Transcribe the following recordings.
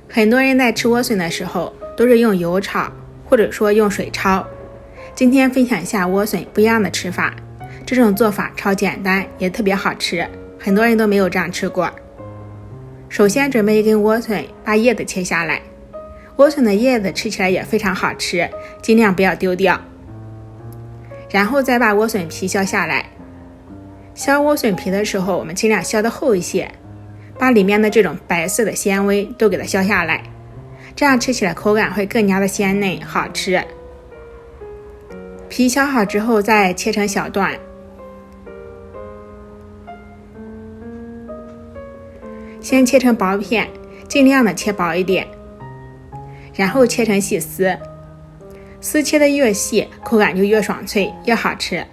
很多人在吃莴笋的时候都是用油炒，或者说用水焯。今天分享一下莴笋不一样的吃法，这种做法超简单，也特别好吃，很多人都没有这样吃过。首先准备一根莴笋，把叶子切下来。莴笋的叶子吃起来也非常好吃，尽量不要丢掉。然后再把莴笋皮削下来。削莴笋皮的时候，我们尽量削得厚一些，把里面的这种白色的纤维都给它削下来，这样吃起来口感会更加的鲜嫩好吃。皮削好之后再切成小段，先切成薄片，尽量的切薄一点，然后切成细丝，丝切的越细，口感就越爽脆越好吃。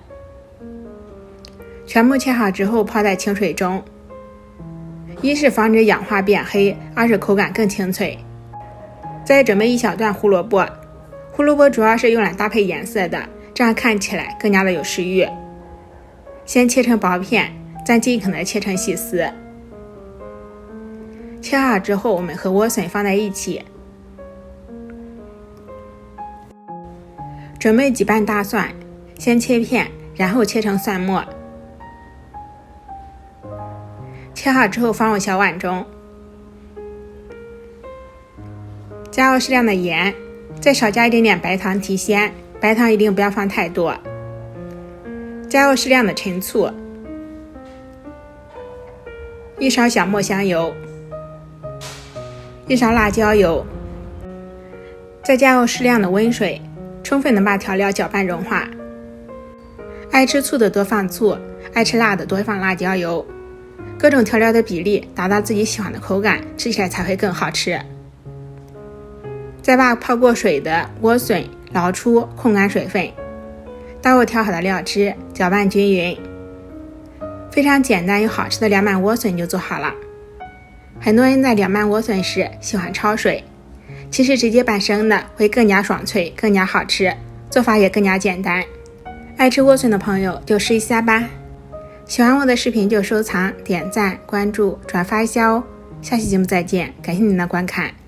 全部切好之后泡在清水中，一是防止氧化变黑，二是口感更清脆。再准备一小段胡萝卜，胡萝卜主要是用来搭配颜色的，这样看起来更加的有食欲。先切成薄片，再尽可能的切成细丝。切好之后，我们和莴笋放在一起。准备几瓣大蒜，先切片，然后切成蒜末。切好之后放入小碗中，加入适量的盐，再少加一点点白糖提鲜，白糖一定不要放太多。加入适量的陈醋，一勺小磨香油，一勺辣椒油，再加入适量的温水，充分的把调料搅拌融化。爱吃醋的多放醋，爱吃辣的多放辣椒油，各种调料的比例达到自己喜欢的口感，吃起来才会更好吃。再把泡过水的莴笋捞出，控干水分，倒入调好的料汁，搅拌均匀。非常简单又好吃的凉拌莴笋就做好了。很多人在凉拌莴笋时喜欢焯水，其实直接拌生的会更加爽脆，更加好吃，做法也更加简单。爱吃莴笋的朋友就试一下吧。喜欢我的视频就收藏、点赞、关注、转发一下哦。下期节目再见，感谢您的观看。